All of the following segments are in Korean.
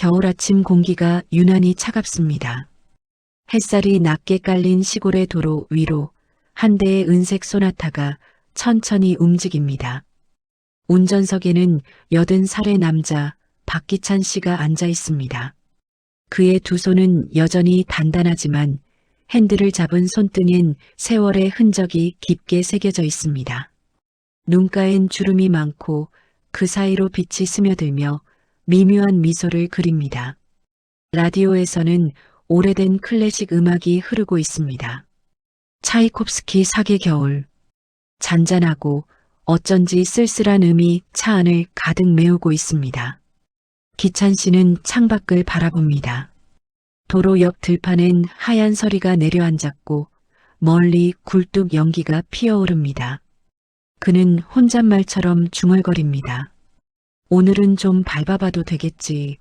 겨울 아침 공기가 유난히 차갑습니다. 햇살이 낮게 깔린 시골의 도로 위로 한 대의 은색 소나타가 천천히 움직입니다. 운전석에는 80살의 남자 박기찬 씨가 앉아 있습니다. 그의 두 손은 여전히 단단하지만 핸들을 잡은 손등엔 세월의 흔적이 깊게 새겨져 있습니다. 눈가엔 주름이 많고 그 사이로 빛이 스며들며 미묘한 미소를 그립니다. 라디오에서는 오래된 클래식 음악이 흐르고 있습니다. 차이콥스키 사계 겨울. 잔잔하고 어쩐지 쓸쓸한 음이 차 안을 가득 메우고 있습니다. 기찬 씨는 창밖을 바라봅니다. 도로 옆 들판엔 하얀 서리가 내려앉았고 멀리 굴뚝 연기가 피어오릅니다. 그는 혼잣말처럼 중얼거립니다. 오늘은 좀 밟아봐도 되겠지.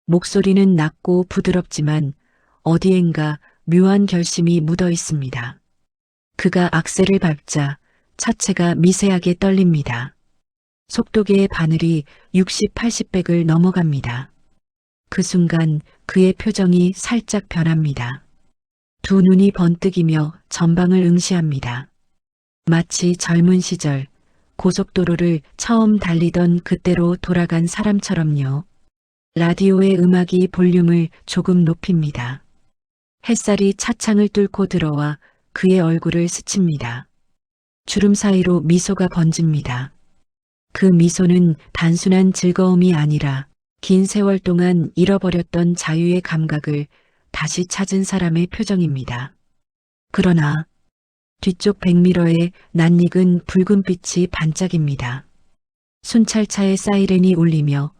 목소리는 낮고 부드럽지만 어디엔가 묘한 결심이 묻어 있습니다. 그가 악셀을 밟자 차체가 미세하게 떨립니다. 속도계의 바늘이 60, 80백을 넘어갑니다. 그 순간 그의 표정이 살짝 변합니다. 두 눈이 번뜩이며 전방을 응시합니다. 마치 젊은 시절 고속도로를 처음 달리던 그때로 돌아간 사람처럼요. 라디오의 음악이 볼륨을 조금 높입니다. 햇살이 차창을 뚫고 들어와 그의 얼굴을 스칩니다. 주름 사이로 미소가 번집니다. 그 미소는 단순한 즐거움이 아니라 긴 세월 동안 잃어버렸던 자유의 감각을 다시 찾은 사람의 표정입니다. 그러나 뒤쪽 백미러에 낯익은 붉은 빛이 반짝입니다. 순찰차의 사이렌이 울리며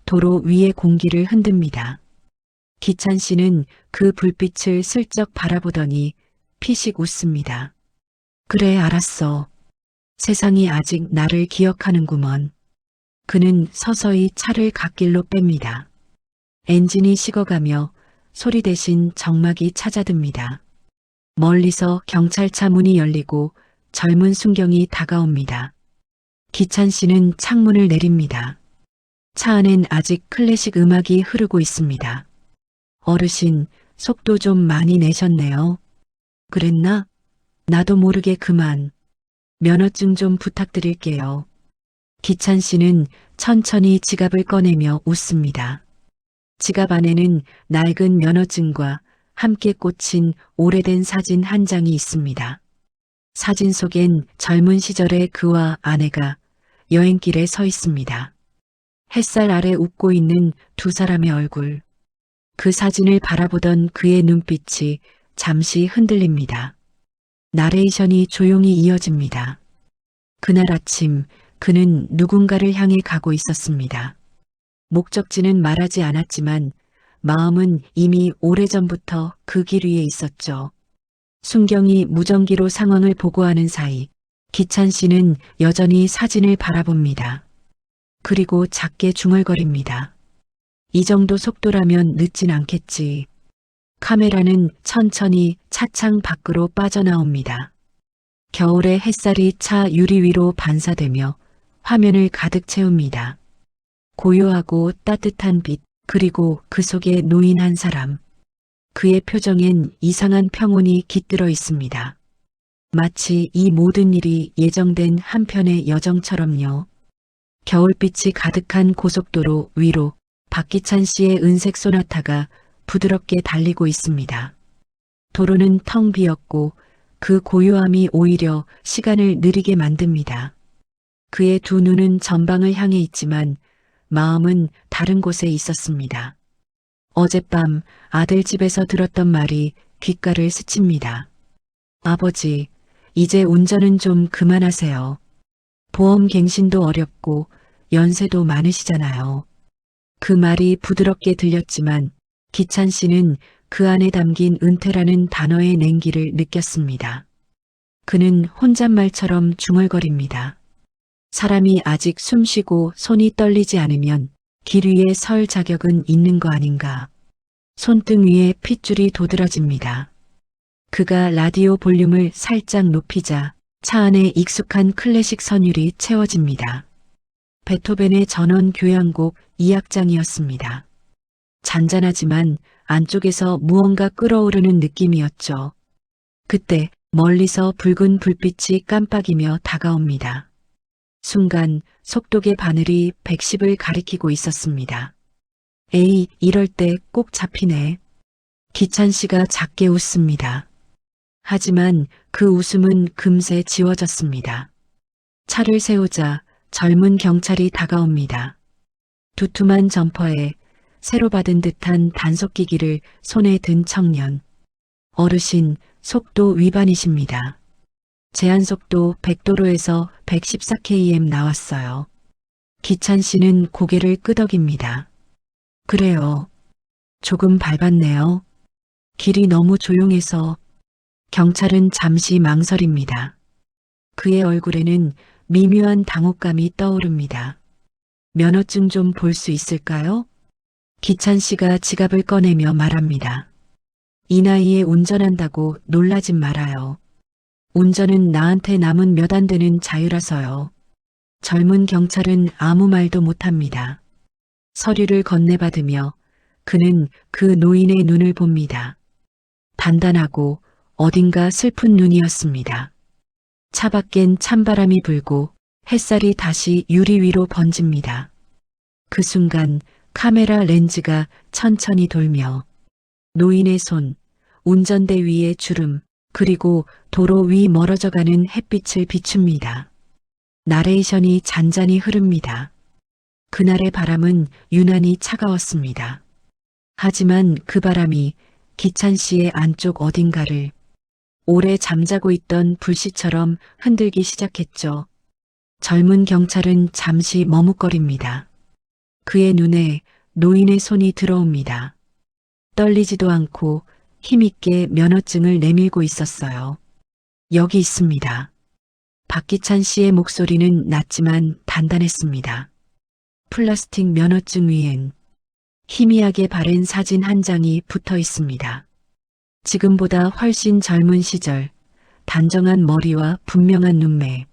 도로 위의 공기를 흔듭니다. 기찬 씨는 그 불빛을 슬쩍 바라보더니 피식 웃습니다. 그래, 알았어. 세상이 아직 나를 기억하는구먼. 그는 서서히 차를 갓길로 뺍니다. 엔진이 식어가며 소리 대신 정막이 찾아듭니다. 멀리서 경찰차 문이 열리고 젊은 순경이 다가옵니다. 기찬 씨는 창문을 내립니다. 차 안엔 아직 클래식 음악이 흐르고 있습니다. 어르신, 속도 좀 많이 내셨네요. 그랬나? 나도 모르게 그만. 면허증 좀 부탁드릴게요. 기찬 씨는 천천히 지갑을 꺼내며 웃습니다. 지갑 안에는 낡은 면허증과 함께 꽂힌 오래된 사진 한 장이 있습니다. 사진 속엔 젊은 시절의 그와 아내가 여행길에 서 있습니다. 햇살 아래 웃고 있는 두 사람의 얼굴. 그 사진을 바라보던 그의 눈빛이 잠시 흔들립니다. 나레이션이 조용히 이어집니다. 그날 아침 그는 누군가를 향해 가고 있었습니다. 목적지는 말하지 않았지만 마음은 이미 오래전부터 그 길 위에 있었죠. 순경이 무전기로 상황을 보고하는 사이 기찬 씨는 여전히 사진을 바라봅니다. 그리고 작게 중얼거립니다. 이 정도 속도라면 늦진 않겠지. 카메라는 천천히 차창 밖으로 빠져나옵니다. 겨울의 햇살이 차 유리 위로 반사되며 화면을 가득 채웁니다. 고요하고 따뜻한 빛, 그리고 그 속에 노인 한 사람. 그의 표정엔 이상한 평온이 깃들어 있습니다. 마치 이 모든 일이 예정된 한 편의 여정처럼요. 겨울빛이 가득한 고속도로 위로 박기찬 씨의 은색 소나타가 부드럽게 달리고 있습니다. 도로는 텅 비었고 그 고요함이 오히려 시간을 느리게 만듭니다. 그의 두 눈은 전방을 향해 있지만 마음은 다른 곳에 있었습니다. 어젯밤 아들 집에서 들었던 말이 귓가를 스칩니다. 아버지, 이제 운전은 좀 그만하세요. 보험 갱신도 어렵고 연세도 많으시잖아요. 그 말이 부드럽게 들렸지만 기찬 씨는 그 안에 담긴 은퇴라는 단어의 냉기를 느꼈습니다. 그는 혼잣말처럼 중얼거립니다. 사람이 아직 숨쉬고 손이 떨리지 않으면 길 위에 설 자격은 있는 거 아닌가. 손등 위에 핏줄이 도드라집니다. 그가 라디오 볼륨을 살짝 높이자 차 안에 익숙한 클래식 선율이 채워집니다. 베토벤의 전원 교향곡 2악장이었습니다. 잔잔하지만 안쪽에서 무언가 끓어오르는 느낌이었죠. 그때 멀리서 붉은 불빛이 깜빡이며 다가옵니다. 순간 속독의 바늘이 110을 가리키고 있었습니다. 에이, 이럴 때 꼭 잡히네. 기찬 씨가 작게 웃습니다. 하지만 그 웃음은 금세 지워졌습니다. 차를 세우자 젊은 경찰이 다가옵니다. 두툼한 점퍼에 새로 받은 듯한 단속기기를 손에 든 청년. 어르신, 속도 위반이십니다. 제한속도 100도로에서 114km 나왔어요. 기찬 씨는 고개를 끄덕입니다. 그래요. 조금 밟았네요. 길이 너무 조용해서. 경찰은 잠시 망설입니다. 그의 얼굴에는 미묘한 당혹감이 떠오릅니다. 면허증 좀 볼 수 있을까요? 기찬 씨가 지갑을 꺼내며 말합니다. 이 나이에 운전한다고 놀라진 말아요. 운전은 나한테 남은 몇 안 되는 자유라서요. 젊은 경찰은 아무 말도 못합니다. 서류를 건네받으며 그는 그 노인의 눈을 봅니다. 단단하고 어딘가 슬픈 눈이었습니다. 차 밖엔 찬바람이 불고 햇살이 다시 유리 위로 번집니다. 그 순간 카메라 렌즈가 천천히 돌며 노인의 손, 운전대 위의 주름, 그리고 도로 위 멀어져가는 햇빛을 비춥니다. 나레이션이 잔잔히 흐릅니다. 그날의 바람은 유난히 차가웠습니다. 하지만 그 바람이 기찬 씨의 안쪽 어딘가를 오래 잠자고 있던 불씨처럼 흔들기 시작했죠. 젊은 경찰은 잠시 머뭇거립니다. 그의 눈에 노인의 손이 들어옵니다. 떨리지도 않고 힘있게 면허증을 내밀고 있었어요. 여기 있습니다. 박기찬 씨의 목소리는 낮지만 단단했습니다. 플라스틱 면허증 위엔 희미하게 바른 사진 한 장이 붙어 있습니다. 지금보다 훨씬 젊은 시절, 단정한 머리와 분명한 눈매.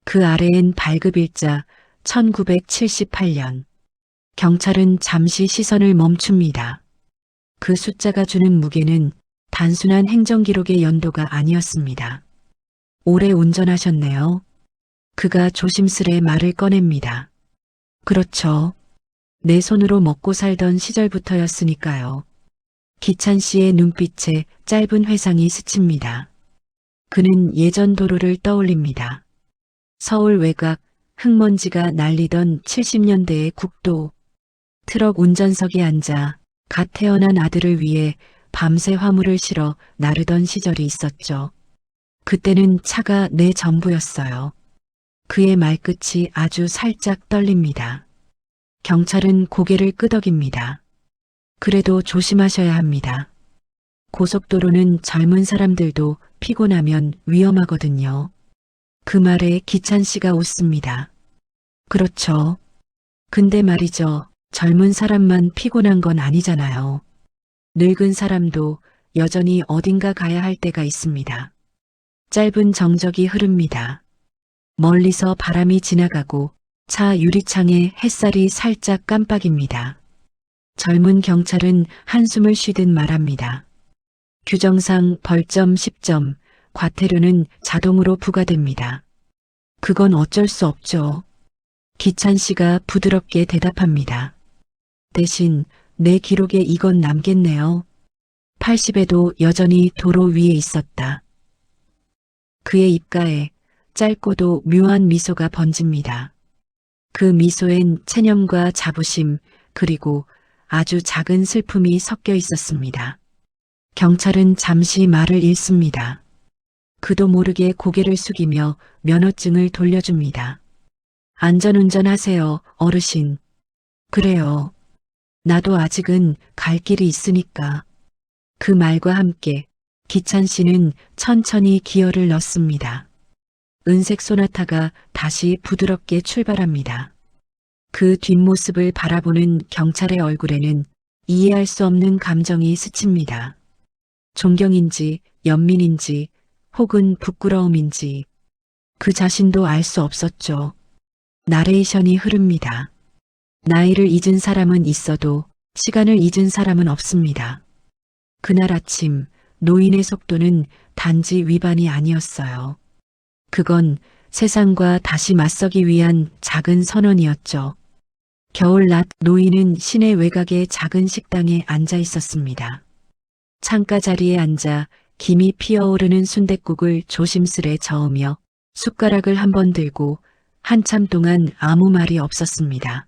그 아래엔 발급일자 1978년. 경찰은 잠시 시선을 멈춥니다. 그 숫자가 주는 무게는 단순한 행정기록의 연도가 아니었습니다. 오래 운전하셨네요. 그가 조심스레 말을 꺼냅니다. 그렇죠. 내 손으로 먹고 살던 시절부터였으니까요. 기찬 씨의 눈빛에 짧은 회상이 스칩니다. 그는 예전 도로를 떠올립니다. 서울 외곽 흙먼지가 날리던 70년대의 국도. 트럭 운전석에 앉아 갓 태어난 아들을 위해 밤새 화물을 실어 나르던 시절이 있었죠. 그때는 차가 내 전부였어요. 그의 말끝이 아주 살짝 떨립니다. 경찰은 고개를 끄덕입니다. 그래도 조심하셔야 합니다. 고속도로는 젊은 사람들도 피곤하면 위험하거든요. 그 말에 기찬 씨가 웃습니다. 그렇죠. 근데 말이죠. 젊은 사람만 피곤한 건 아니잖아요. 늙은 사람도 여전히 어딘가 가야 할 때가 있습니다. 짧은 정적이 흐릅니다. 멀리서 바람이 지나가고 차 유리창에 햇살이 살짝 깜빡입니다. 젊은 경찰은 한숨을 쉬듯 말합니다. 규정상 벌점 10점, 과태료는 자동으로 부과됩니다. 그건 어쩔 수 없죠. 기찬 씨가 부드럽게 대답합니다. 대신 내 기록에 이건 남겠네요. 80에도 여전히 도로 위에 있었다. 그의 입가에 짧고도 묘한 미소가 번집니다. 그 미소엔 체념과 자부심 그리고 아주 작은 슬픔이 섞여 있었습니다. 경찰은 잠시 말을 잃습니다. 그도 모르게 고개를 숙이며 면허증을 돌려줍니다. 안전운전하세요, 어르신. 그래요. 나도 아직은 갈 길이 있으니까. 그 말과 함께 기찬 씨는 천천히 기어를 넣습니다. 은색 소나타가 다시 부드럽게 출발합니다. 그 뒷모습을 바라보는 경찰의 얼굴에는 이해할 수 없는 감정이 스칩니다. 존경인지 연민인지 혹은 부끄러움인지 그 자신도 알 수 없었죠. 나레이션이 흐릅니다. 나이를 잊은 사람은 있어도 시간을 잊은 사람은 없습니다. 그날 아침 노인의 속도는 단지 위반이 아니었어요. 그건 세상과 다시 맞서기 위한 작은 선언이었죠. 겨울낮 노인은 시내 외곽의 작은 식당에 앉아 있었습니다. 창가 자리에 앉아 김이 피어오르는 순댓국을 조심스레 저으며 숟가락을 한 번 들고 한참 동안 아무 말이 없었습니다.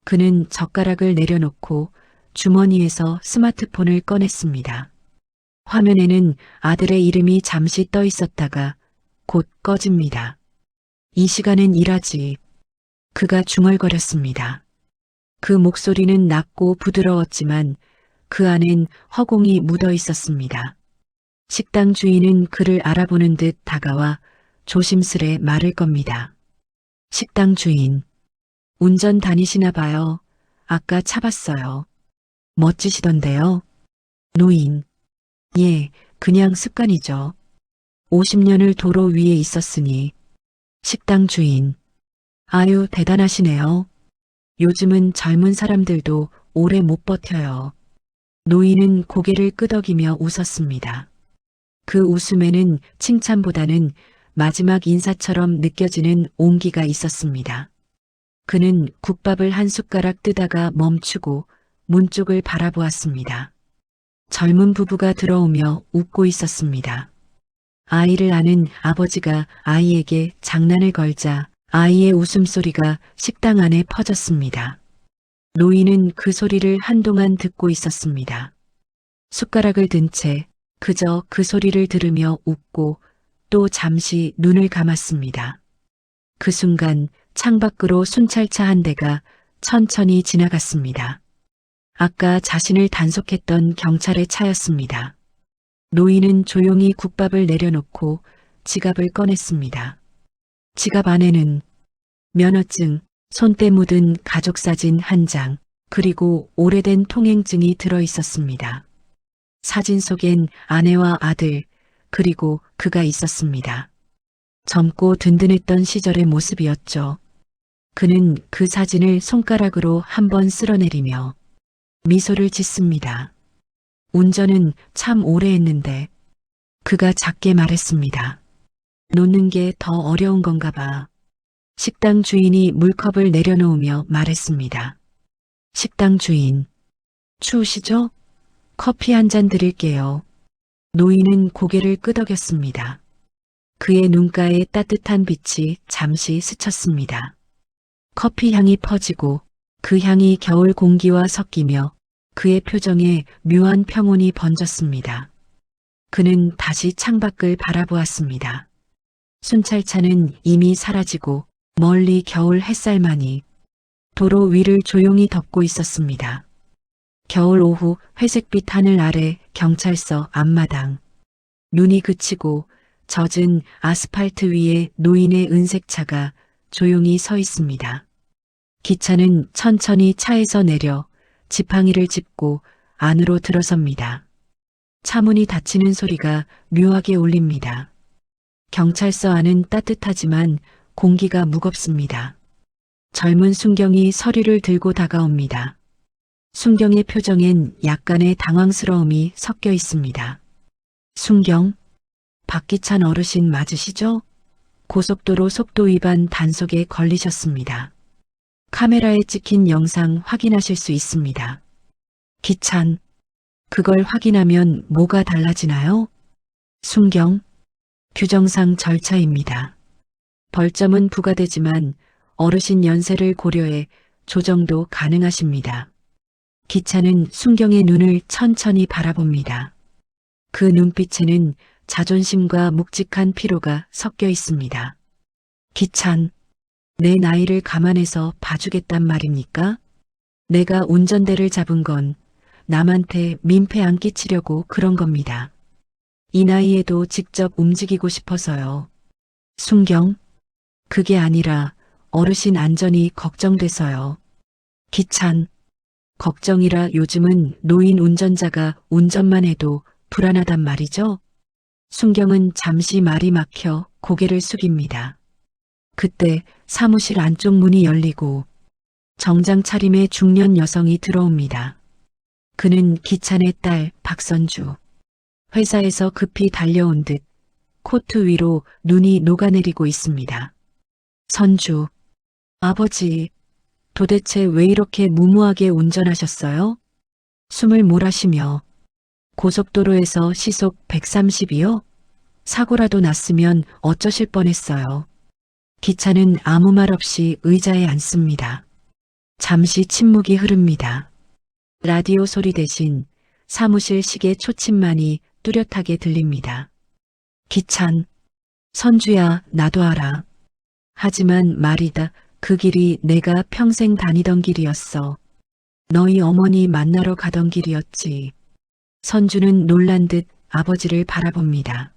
그는 젓가락을 내려놓고 주머니에서 스마트폰을 꺼냈습니다. 화면에는 아들의 이름이 잠시 떠 있었다가 곧 꺼집니다. 이 시간엔 일하지. 그가 중얼거렸습니다. 그 목소리는 낮고 부드러웠지만 그 안엔 허공이 묻어 있었습니다. 식당 주인은 그를 알아보는 듯 다가와 조심스레 말을 겁니다. 식당 주인. 운전 다니시나 봐요. 아까 차 봤어요. 멋지시던데요. 노인. 예, 그냥 습관이죠. 50년을 도로 위에 있었으니. 식당 주인. 아유, 대단하시네요. 요즘은 젊은 사람들도 오래 못 버텨요. 노인은 고개를 끄덕이며 웃었습니다. 그 웃음에는 칭찬보다는 마지막 인사처럼 느껴지는 온기가 있었습니다. 그는 국밥을 한 숟가락 뜨다가 멈추고 문 쪽을 바라보았습니다. 젊은 부부가 들어오며 웃고 있었습니다. 아이를 아는 아버지가 아이에게 장난을 걸자 아이의 웃음소리가 식당 안에 퍼졌습니다. 노인은 그 소리를 한동안 듣고 있었습니다. 숟가락을 든 채 그저 그 소리를 들으며 웃고 또 잠시 눈을 감았습니다. 그 순간 창밖으로 순찰차 한 대가 천천히 지나갔습니다. 아까 자신을 단속했던 경찰의 차였습니다. 노인은 조용히 국밥을 내려놓고 지갑을 꺼냈습니다. 지갑 안에는 면허증, 손때 묻은 가족사진 한 장, 그리고 오래된 통행증이 들어 있었습니다. 사진 속엔 아내와 아들, 그리고 그가 있었습니다. 젊고 든든했던 시절의 모습이었죠. 그는 그 사진을 손가락으로 한번 쓸어내리며 미소를 짓습니다. 운전은 참 오래 했는데 그가 작게 말했습니다. 놓는 게 더 어려운 건가 봐. 식당 주인이 물컵을 내려놓으며 말했습니다. 식당 주인. 추우시죠? 커피 한 잔 드릴게요. 노인은 고개를 끄덕였습니다. 그의 눈가에 따뜻한 빛이 잠시 스쳤습니다. 커피 향이 퍼지고 그 향이 겨울 공기와 섞이며 그의 표정에 묘한 평온이 번졌습니다. 그는 다시 창밖을 바라보았습니다. 순찰차는 이미 사라지고 멀리 겨울 햇살만이 도로 위를 조용히 덮고 있었습니다. 겨울 오후 회색빛 하늘 아래 경찰서 앞마당. 눈이 그치고 젖은 아스팔트 위에 노인의 은색차가 조용히 서 있습니다. 기차는 천천히 차에서 내려 지팡이를 짚고 안으로 들어섭니다. 차문이 닫히는 소리가 묘하게 울립니다. 경찰서 안은 따뜻하지만 공기가 무겁습니다. 젊은 순경이 서류를 들고 다가옵니다. 순경의 표정엔 약간의 당황스러움이 섞여 있습니다. 순경, 박기찬 어르신 맞으시죠? 고속도로 속도 위반 단속에 걸리셨습니다. 카메라에 찍힌 영상 확인하실 수 있습니다. 기찬, 그걸 확인하면 뭐가 달라지나요? 순경, 규정상 절차입니다. 벌점은 부과되지만 어르신 연세를 고려해 조정도 가능하십니다. 기차는 순경의 눈을 천천히 바라봅니다. 그 눈빛에는 자존심과 묵직한 피로가 섞여 있습니다. 기찬, 내 나이를 감안해서 봐주겠단 말입니까? 내가 운전대를 잡은 건 남한테 민폐 안 끼치려고 그런 겁니다. 이 나이에도 직접 움직이고 싶어서요. 순경, 그게 아니라 어르신 안전이 걱정돼서요. 기찬, 걱정이라 요즘은 노인 운전자가 운전만 해도 불안하단 말이죠? 순경은 잠시 말이 막혀 고개를 숙입니다. 그때 사무실 안쪽 문이 열리고 정장 차림의 중년 여성이 들어옵니다. 그는 기찬의 딸 박선주. 회사에서 급히 달려온 듯 코트 위로 눈이 녹아내리고 있습니다. 선주, 아버지, 도대체 왜 이렇게 무모하게 운전하셨어요? 숨을 몰아쉬며 고속도로에서 시속 130이요? 사고라도 났으면 어쩌실 뻔했어요. 기차는 아무 말 없이 의자에 앉습니다. 잠시 침묵이 흐릅니다. 라디오 소리 대신 사무실 시계 초침만이 뚜렷하게 들립니다. 기찬, 선주야, 나도 알아. 하지만 말이다. 그 길이 내가 평생 다니던 길이었어. 너희 어머니 만나러 가던 길이었지. 선주는 놀란 듯 아버지를 바라봅니다.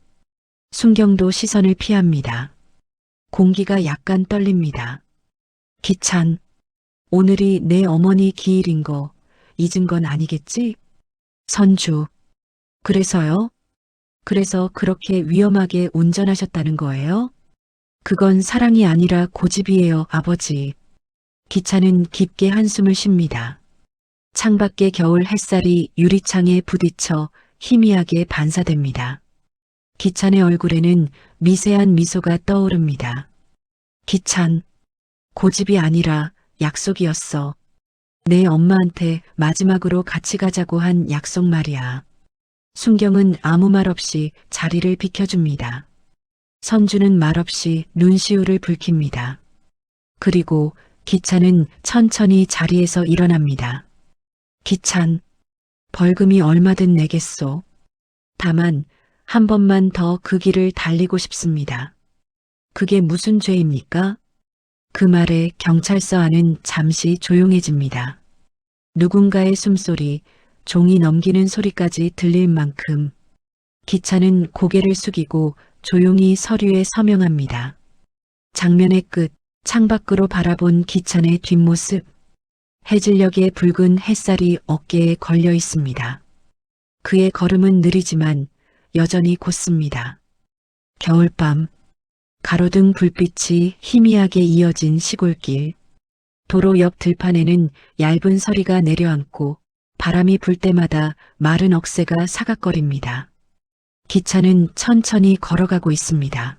순경도 시선을 피합니다. 공기가 약간 떨립니다. 기찬, 오늘이 내 어머니 기일인 거 잊은 건 아니겠지? 선주, 그래서요? 그래서 그렇게 위험하게 운전하셨다는 거예요? 그건 사랑이 아니라 고집이에요, 아버지. 기차는 깊게 한숨을 쉽니다. 창밖의 겨울 햇살이 유리창에 부딪혀 희미하게 반사됩니다. 기찬의 얼굴에는 미세한 미소가 떠오릅니다. 기찬, 고집이 아니라 약속이었어. 내 엄마한테 마지막으로 같이 가자고 한 약속 말이야. 순경은 아무 말 없이 자리를 비켜줍니다. 선주는 말없이 눈시울을 붉힙니다. 그리고 기찬은 천천히 자리에서 일어납니다. 기찬, 벌금이 얼마든 내겠소. 다만 한 번만 더 그 길을 달리고 싶습니다. 그게 무슨 죄입니까? 그 말에 경찰서 안은 잠시 조용해집니다. 누군가의 숨소리, 종이 넘기는 소리까지 들릴 만큼 기차는 고개를 숙이고 조용히 서류에 서명합니다. 장면의 끝, 창밖으로 바라본 기찬의 뒷모습, 해질녘의 붉은 햇살이 어깨에 걸려 있습니다. 그의 걸음은 느리지만 여전히 곧습니다. 겨울밤, 가로등 불빛이 희미하게 이어진 시골길, 도로 옆 들판에는 얇은 서리가 내려앉고 바람이 불 때마다 마른 억새가 사각거립니다. 기차는 천천히 걸어가고 있습니다.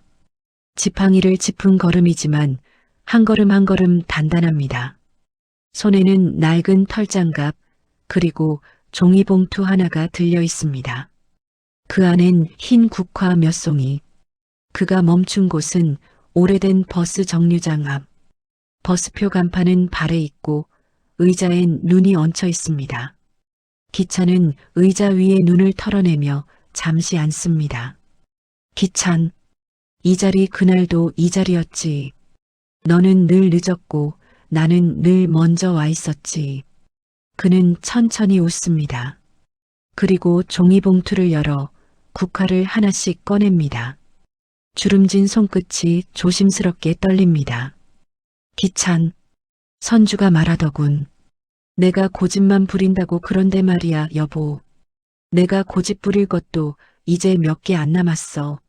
지팡이를 짚은 걸음이지만 한 걸음 한 걸음 단단합니다. 손에는 낡은 털장갑 그리고 종이봉투 하나가 들려 있습니다. 그 안엔 흰 국화 몇 송이. 그가 멈춘 곳은 오래된 버스 정류장 앞. 버스표 간판은 발에 있고 의자엔 눈이 얹혀 있습니다. 기찬은 의자 위에 눈을 털어내며 잠시 앉습니다. 기찬, 이 자리 그날도 이 자리였지. 너는 늘 늦었고 나는 늘 먼저 와 있었지. 그는 천천히 웃습니다. 그리고 종이봉투를 열어 국화를 하나씩 꺼냅니다. 주름진 손끝이 조심스럽게 떨립니다. 기찬, 선주가 말하더군. 내가 고집만 부린다고 그런데 말이야, 여보. 내가 고집 부릴 것도 이제 몇 개 안 남았어.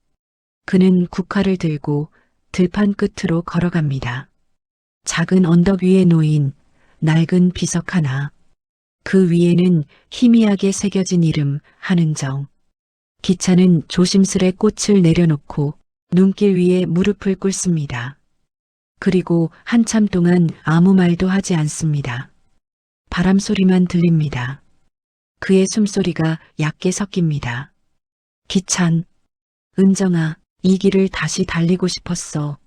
그는 국화를 들고 들판 끝으로 걸어갑니다. 작은 언덕 위에 놓인 낡은 비석 하나. 그 위에는 희미하게 새겨진 이름 한은정. 기차는 조심스레 꽃을 내려놓고 눈길 위에 무릎을 꿇습니다. 그리고 한참 동안 아무 말도 하지 않습니다. 바람 소리만 들립니다. 그의 숨소리가 얕게 섞입니다. 기찬, 은정아, 이 길을 다시 달리고 싶었어.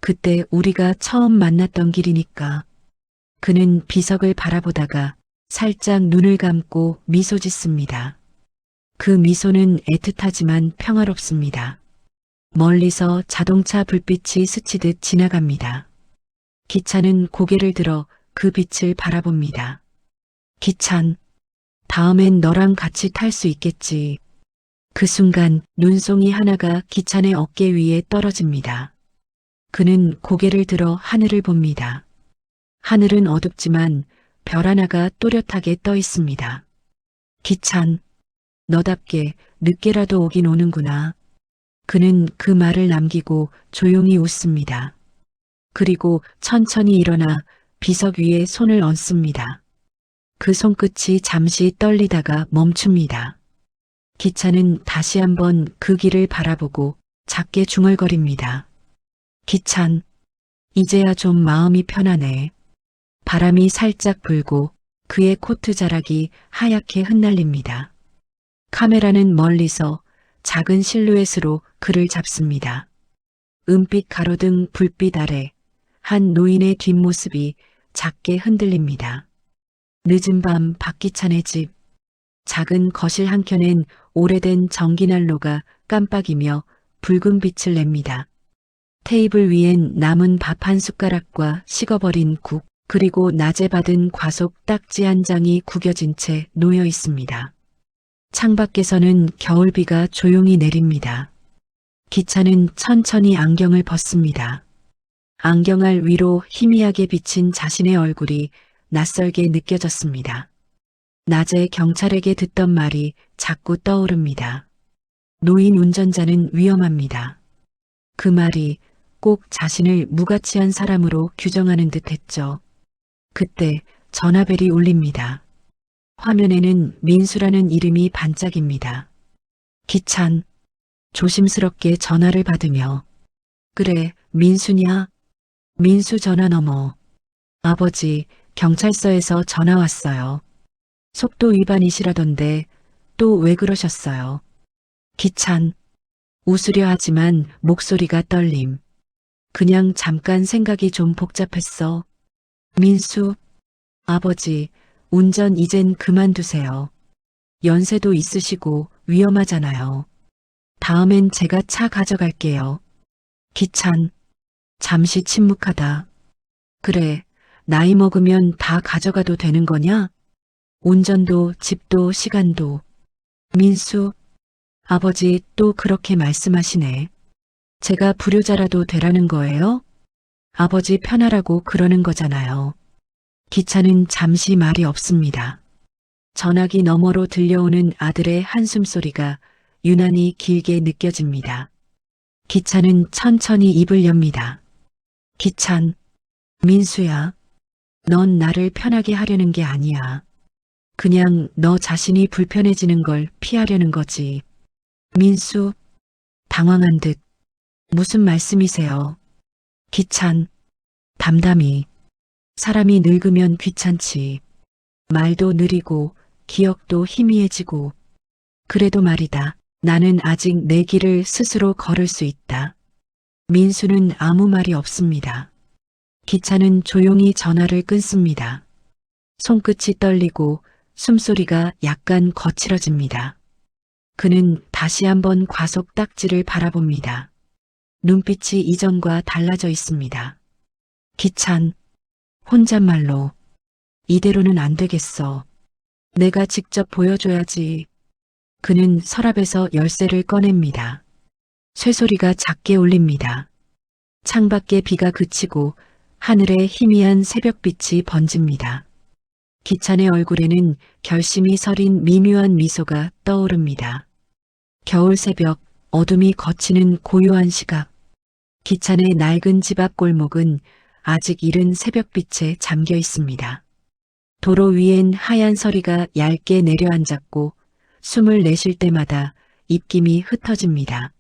그때 우리가 처음 만났던 길이니까. 그는 비석을 바라보다가 살짝 눈을 감고 미소 짓습니다. 그 미소는 애틋하지만 평화롭습니다. 멀리서 자동차 불빛이 스치듯 지나갑니다. 기찬은 고개를 들어 그 빛을 바라봅니다. 기찬, 다음엔 너랑 같이 탈 수 있겠지. 그 순간 눈송이 하나가 기찬의 어깨 위에 떨어집니다. 그는 고개를 들어 하늘을 봅니다. 하늘은 어둡지만 별 하나가 또렷하게 떠 있습니다. 기찬, 너답게 늦게라도 오긴 오는구나. 그는 그 말을 남기고 조용히 웃습니다. 그리고 천천히 일어나 비석 위에 손을 얹습니다. 그 손끝이 잠시 떨리다가 멈춥니다. 기차는 다시 한번 그 길을 바라보고 작게 중얼거립니다. 기찬, 이제야 좀 마음이 편하네. 바람이 살짝 불고 그의 코트 자락이 하얗게 흩날립니다. 카메라는 멀리서 작은 실루엣으로 그를 잡습니다. 은빛 가로등 불빛 아래 한 노인의 뒷모습이 작게 흔들립니다. 늦은 밤 박기찬의 집, 작은 거실 한켠엔 오래된 전기난로가 깜빡이며 붉은 빛을 냅니다. 테이블 위엔 남은 밥 한 숟가락과 식어버린 국, 그리고 낮에 받은 과속 딱지 한 장이 구겨진 채 놓여 있습니다. 창밖에서는 겨울비가 조용히 내립니다. 기차는 천천히 안경을 벗습니다. 안경알 위로 희미하게 비친 자신의 얼굴이 낯설게 느껴졌습니다. 낮에 경찰에게 듣던 말이 자꾸 떠오릅니다. 노인 운전자는 위험합니다. 그 말이 꼭 자신을 무가치한 사람으로 규정하는 듯 했죠. 그때 전화벨이 울립니다. 화면에는 민수라는 이름이 반짝입니다. 기찬, 조심스럽게 전화를 받으며 그래, 민수냐? 민수 전화 넘어. 아버지, 경찰서에서 전화 왔어요. 속도 위반이시라던데 또 왜 그러셨어요? 기찬, 웃으려 하지만 목소리가 떨림. 그냥 잠깐 생각이 좀 복잡했어. 민수, 아버지, 운전 이젠 그만두세요. 연세도 있으시고 위험하잖아요. 다음엔 제가 차 가져갈게요. 기찬, 잠시 침묵하다. 그래, 나이 먹으면 다 가져가도 되는 거냐? 운전도 집도 시간도. 민수, 아버지 또 그렇게 말씀하시네. 제가 불효자라도 되라는 거예요? 아버지 편하라고 그러는 거잖아요. 기차는 잠시 말이 없습니다. 전화기 너머로 들려오는 아들의 한숨 소리가 유난히 길게 느껴집니다. 기차는 천천히 입을 엽니다. 기찬, 민수야, 넌 나를 편하게 하려는 게 아니야. 그냥 너 자신이 불편해지는 걸 피하려는 거지. 민수, 당황한 듯, 무슨 말씀이세요? 기찬, 담담히. 사람이 늙으면 귀찮지. 말도 느리고 기억도 희미해지고. 그래도 말이다. 나는 아직 내 길을 스스로 걸을 수 있다. 민수는 아무 말이 없습니다. 기차는 조용히 전화를 끊습니다. 손끝이 떨리고 숨소리가 약간 거칠어집니다. 그는 다시 한번 과속 딱지를 바라봅니다. 눈빛이 이전과 달라져 있습니다. 기찬, 혼잣말로 이대로는 안 되겠어. 내가 직접 보여줘야지. 그는 서랍에서 열쇠를 꺼냅니다. 쇠소리가 작게 울립니다. 창밖에 비가 그치고 하늘에 희미한 새벽빛이 번집니다. 기찬의 얼굴에는 결심이 서린 미묘한 미소가 떠오릅니다. 겨울 새벽, 어둠이 걷히는 고요한 시각. 기찬의 낡은 집 앞 골목은 아직 이른 새벽빛에 잠겨 있습니다. 도로 위엔 하얀 서리가 얇게 내려앉았고 숨을 내쉴 때마다 입김이 흩어집니다.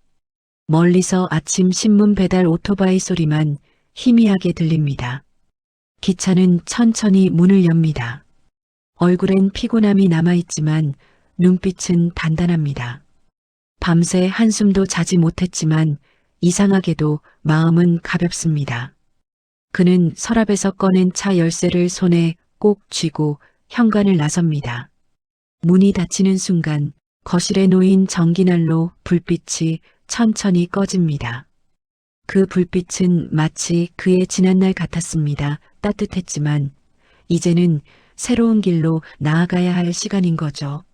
멀리서 아침 신문 배달 오토바이 소리만 희미하게 들립니다. 기차는 천천히 문을 엽니다. 얼굴엔 피곤함이 남아있지만 눈빛은 단단합니다. 밤새 한숨도 자지 못했지만 이상하게도 마음은 가볍습니다. 그는 서랍에서 꺼낸 차 열쇠를 손에 꼭 쥐고 현관을 나섭니다. 문이 닫히는 순간 거실에 놓인 전기난로 불빛이 천천히 꺼집니다. 그 불빛은 마치 그의 지난날 같았습니다. 따뜻했지만 이제는 새로운 길로 나아가야 할 시간인 거죠.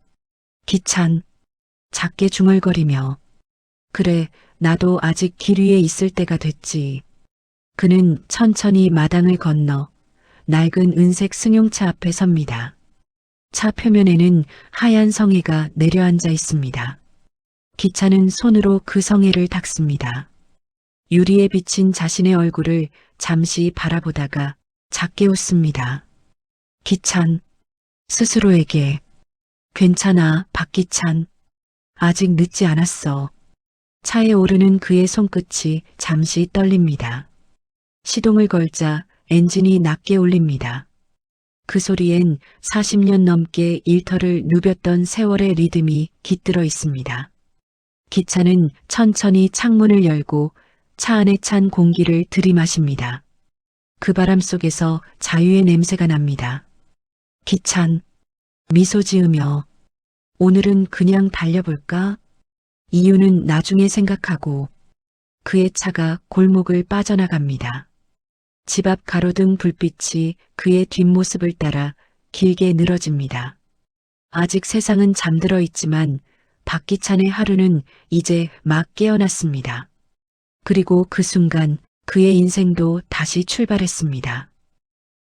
기찬, 작게 중얼거리며 그래, 나도 아직 길 위에 있을 때가 됐지. 그는 천천히 마당을 건너 낡은 은색 승용차 앞에 섭니다. 차 표면에는 하얀 성에가 내려앉아 있습니다. 기차는 손으로 그 성에를 닦습니다. 유리에 비친 자신의 얼굴을 잠시 바라보다가 작게 웃습니다. 기찬, 스스로에게 괜찮아, 박기찬. 아직 늦지 않았어. 차에 오르는 그의 손끝이 잠시 떨립니다. 시동을 걸자 엔진이 낮게 울립니다. 그 소리엔 40년 넘게 일터를 누볐던 세월의 리듬이 깃들어 있습니다. 기차는 천천히 창문을 열고 차 안에 찬 공기를 들이마십니다. 그 바람 속에서 자유의 냄새가 납니다. 기찬, 미소 지으며 오늘은 그냥 달려볼까? 이유는 나중에 생각하고 그의 차가 골목을 빠져나갑니다. 집 앞 가로등 불빛이 그의 뒷모습을 따라 길게 늘어집니다. 아직 세상은 잠들어 있지만 박기찬의 하루는 이제 막 깨어났습니다. 그리고 그 순간 그의 인생도 다시 출발했습니다.